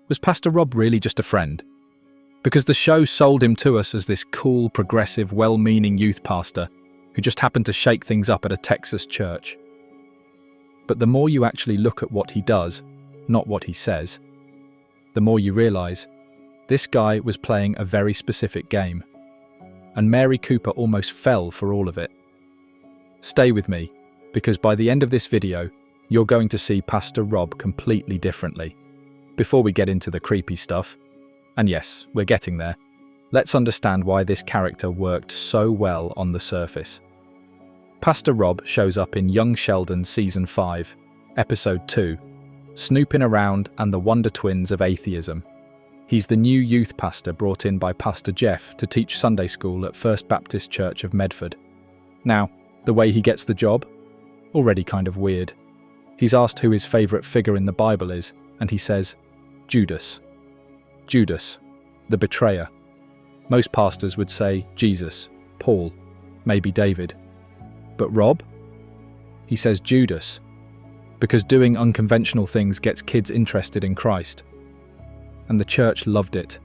Was Pastor Rob really just a friend? Because the show sold him to us as this cool, progressive, well-meaning youth pastor who just happened to shake things up at a Texas church. But the more you actually look at what he does, not what he says, the more you realize this guy was playing a very specific game. And Mary Cooper almost fell for all of it. Stay with me, because by the end of this video, you're going to see Pastor Rob completely differently. Before we get into the creepy stuff, and yes, we're getting there, let's understand why this character worked so well on the surface. Pastor Rob shows up in Young Sheldon Season 5, Episode 2, Snooping Around and the Wonder Twins of Atheism. He's the new youth pastor brought in by Pastor Jeff to teach Sunday school at First Baptist Church of Medford. Now, the way he gets the job? Already kind of weird. He's asked who his favourite figure in the Bible is, and he says, Judas. Judas, the betrayer. Most pastors would say Jesus, Paul, maybe David. But Rob? He says Judas, because doing unconventional things gets kids interested in Christ. And the church loved it.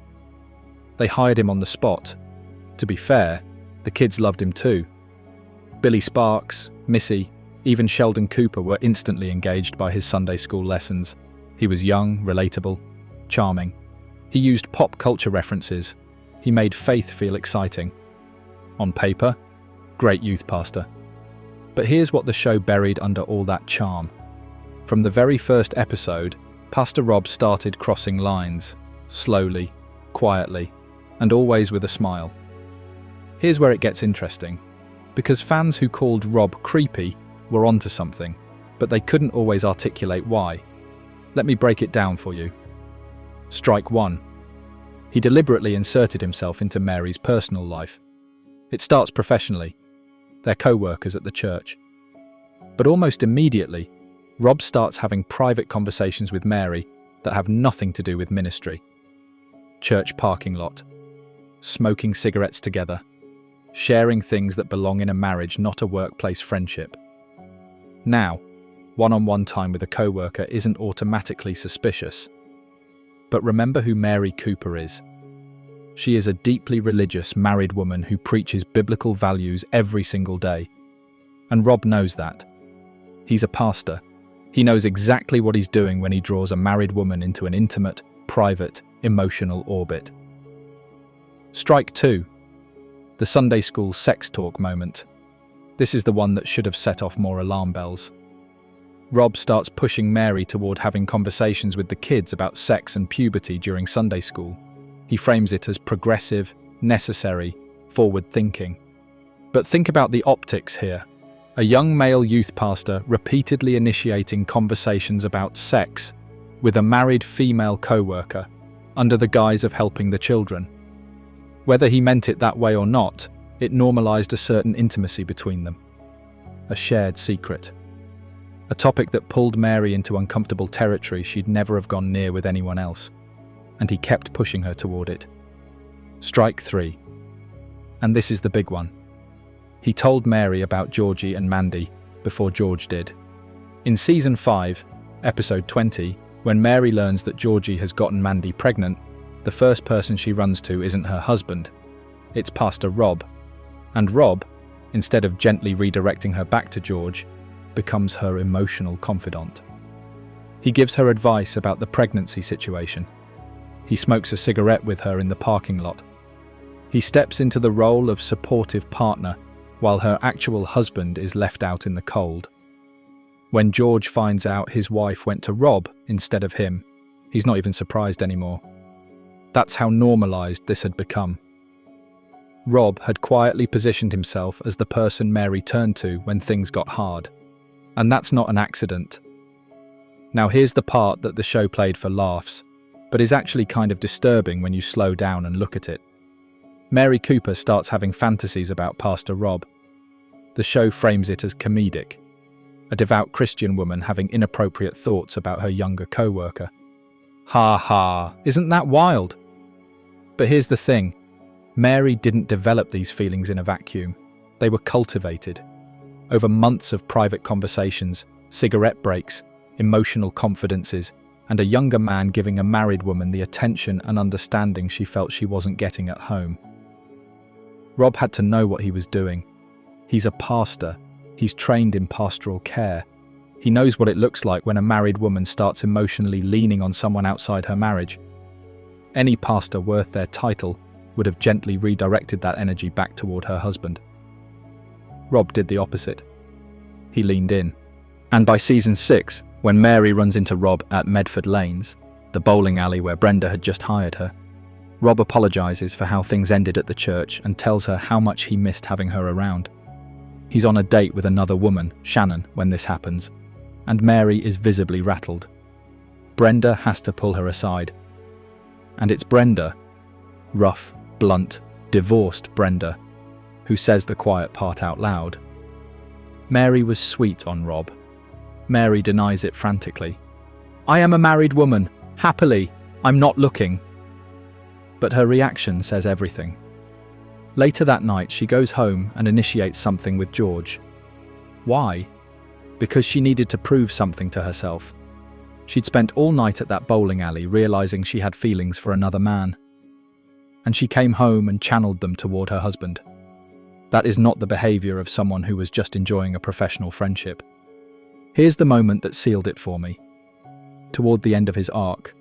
They hired him on the spot. To be fair, the kids loved him too. Billy Sparks, Missy, even Sheldon Cooper were instantly engaged by his Sunday school lessons. He was young, relatable, charming. He used pop culture references. He made faith feel exciting. On paper, great youth pastor. But here's what the show buried under all that charm. From the very first episode, Pastor Rob started crossing lines, slowly, quietly, and always with a smile. Here's where it gets interesting, because fans who called Rob creepy were onto something, but they couldn't always articulate why. Let me break it down for you. Strike one. He deliberately inserted himself into Mary's personal life. It starts professionally. They're co-workers at the church. But almost immediately, Rob starts having private conversations with Mary that have nothing to do with ministry. Church parking lot. Smoking cigarettes together. Sharing things that belong in a marriage, not a workplace friendship. Now, one-on-one time with a co-worker isn't automatically suspicious. But remember who Mary Cooper is. She is a deeply religious married woman who preaches biblical values every single day. And Rob knows that. He's a pastor. He knows exactly what he's doing when he draws a married woman into an intimate, private, emotional orbit. Strike two. The Sunday school sex talk moment. This is the one that should have set off more alarm bells. Rob starts pushing Mary toward having conversations with the kids about sex and puberty during Sunday school. He frames it as progressive, necessary, forward-thinking. But think about the optics here. A young male youth pastor repeatedly initiating conversations about sex with a married female co-worker under the guise of helping the children. Whether he meant it that way or not, it normalized a certain intimacy between them. A shared secret. A topic that pulled Mary into uncomfortable territory she'd never have gone near with anyone else. And he kept pushing her toward it. Strike three. And this is the big one. He told Mary about Georgie and Mandy before George did. In Season 5, Episode 20, when Mary learns that Georgie has gotten Mandy pregnant, the first person she runs to isn't her husband. It's Pastor Rob. And Rob, instead of gently redirecting her back to George, becomes her emotional confidant. He gives her advice about the pregnancy situation. He smokes a cigarette with her in the parking lot. He steps into the role of supportive partner while her actual husband is left out in the cold. When George finds out his wife went to Rob instead of him, he's not even surprised anymore. That's how normalized this had become. Rob had quietly positioned himself as the person Mary turned to when things got hard. And that's not an accident. Now here's the part that the show played for laughs, but is actually kind of disturbing when you slow down and look at it. Mary Cooper starts having fantasies about Pastor Rob. The show frames it as comedic. A devout Christian woman having inappropriate thoughts about her younger co-worker. Ha ha, isn't that wild? But here's the thing. Mary didn't develop these feelings in a vacuum. They were cultivated. Over months of private conversations, cigarette breaks, emotional confidences, and a younger man giving a married woman the attention and understanding she felt she wasn't getting at home. Rob had to know what he was doing. He's a pastor. He's trained in pastoral care. He knows what it looks like when a married woman starts emotionally leaning on someone outside her marriage. Any pastor worth their title would have gently redirected that energy back toward her husband. Rob did the opposite. He leaned in. And by season 6, when Mary runs into Rob at Medford Lanes, the bowling alley where Brenda had just hired her, Rob apologizes for how things ended at the church and tells her how much he missed having her around. He's on a date with another woman, Shannon, when this happens, and Mary is visibly rattled. Brenda has to pull her aside. And it's Brenda, rough, blunt, divorced Brenda, who says the quiet part out loud. Mary was sweet on Rob. Mary denies it frantically. "I am a married woman. Happily. I'm not looking." But her reaction says everything. Later that night, she goes home and initiates something with George. Why? Because she needed to prove something to herself. She'd spent all night at that bowling alley realizing she had feelings for another man. And she came home and channeled them toward her husband. That is not the behavior of someone who was just enjoying a professional friendship. Here's the moment that sealed it for me. Toward the end of his arc,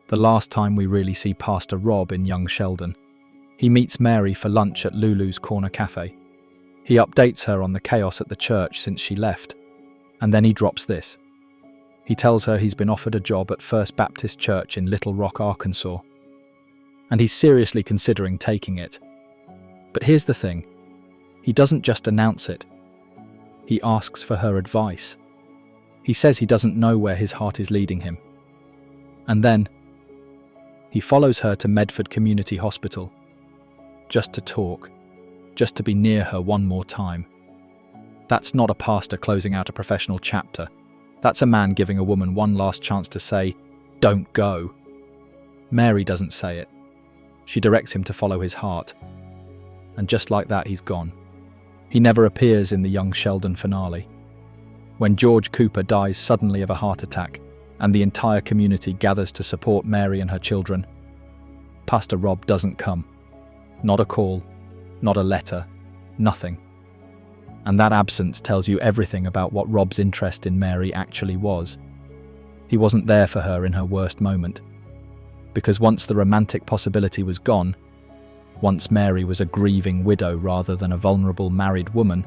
the last time we really see Pastor Rob in Young Sheldon, he meets Mary for lunch at Lulu's Corner Cafe. He updates her on the chaos at the church since she left, and then he drops this. He tells her he's been offered a job at First Baptist Church in Little Rock, Arkansas, and he's seriously considering taking it. But here's the thing. He doesn't just announce it. He asks for her advice. He says he doesn't know where his heart is leading him. And then, he follows her to Medford Community Hospital. Just to talk. Just to be near her one more time. That's not a pastor closing out a professional chapter. That's a man giving a woman one last chance to say, "Don't go." Mary doesn't say it. She directs him to follow his heart. And just like that, he's gone. He never appears in the Young Sheldon finale. When George Cooper dies suddenly of a heart attack, and the entire community gathers to support Mary and her children, Pastor Rob doesn't come. Not a call, not a letter, nothing. And that absence tells you everything about what Rob's interest in Mary actually was. He wasn't there for her in her worst moment. Because once the romantic possibility was gone, once Mary was a grieving widow rather than a vulnerable married woman,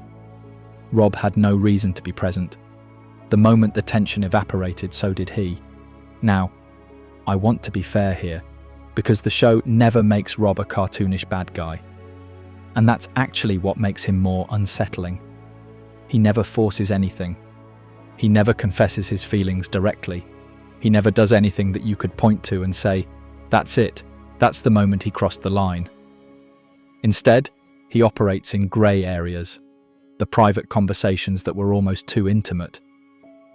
Rob had no reason to be present. The moment the tension evaporated, so did he. Now, I want to be fair here, because the show never makes Rob a cartoonish bad guy. And that's actually what makes him more unsettling. He never forces anything. He never confesses his feelings directly. He never does anything that you could point to and say, "That's it, that's the moment he crossed the line." Instead, he operates in grey areas. The private conversations that were almost too intimate.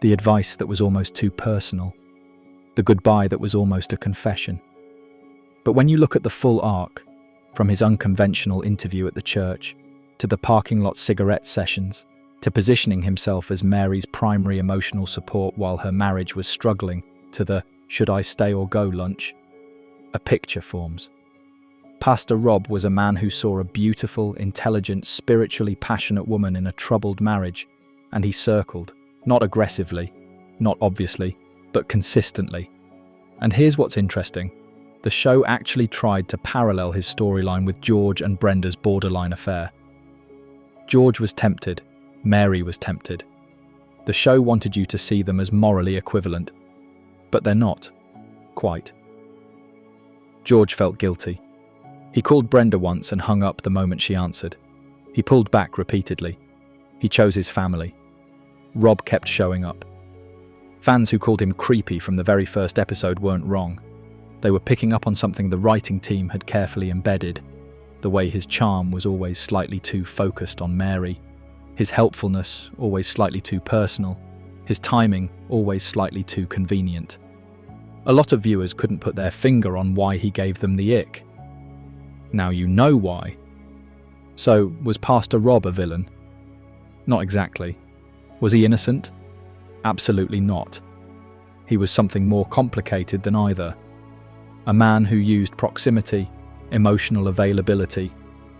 The advice that was almost too personal. The goodbye that was almost a confession. But when you look at the full arc, from his unconventional interview at the church, to the parking lot cigarette sessions, to positioning himself as Mary's primary emotional support while her marriage was struggling, to the "should I stay or go" lunch, a picture forms. Pastor Rob was a man who saw a beautiful, intelligent, spiritually passionate woman in a troubled marriage, and he circled, not aggressively, not obviously, but consistently. And here's what's interesting. The show actually tried to parallel his storyline with George and Brenda's borderline affair. George was tempted, Mary was tempted. The show wanted you to see them as morally equivalent, but they're not, quite. George felt guilty. He called Brenda once and hung up the moment she answered. He pulled back repeatedly. He chose his family. Rob kept showing up. Fans who called him creepy from the very first episode weren't wrong. They were picking up on something the writing team had carefully embedded. The way his charm was always slightly too focused on Mary. His helpfulness always slightly too personal. His timing always slightly too convenient. A lot of viewers couldn't put their finger on why he gave them the ick. Now you know why. So, was Pastor Rob a villain? Not exactly. Was he innocent? Absolutely not. he was something more complicated than either. A man who used proximity, emotional availability,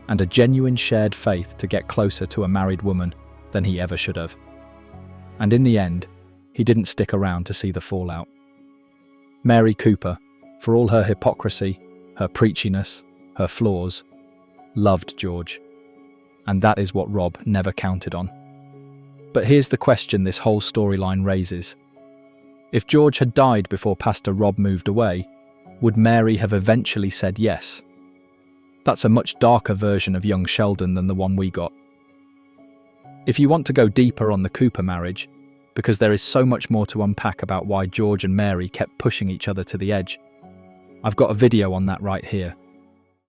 and a genuine shared faith to get closer to a married woman than he ever should have. And in the end, he didn't stick around to see the fallout. Mary Cooper, for all her hypocrisy, her preachiness, her flaws, loved George. And that is what Rob never counted on. But here's the question this whole storyline raises. If George had died before Pastor Rob moved away, would Mary have eventually said yes? That's a much darker version of Young Sheldon than the one we got. If you want to go deeper on the Cooper marriage, because there is so much more to unpack about why George and Mary kept pushing each other to the edge, I've got a video on that right here.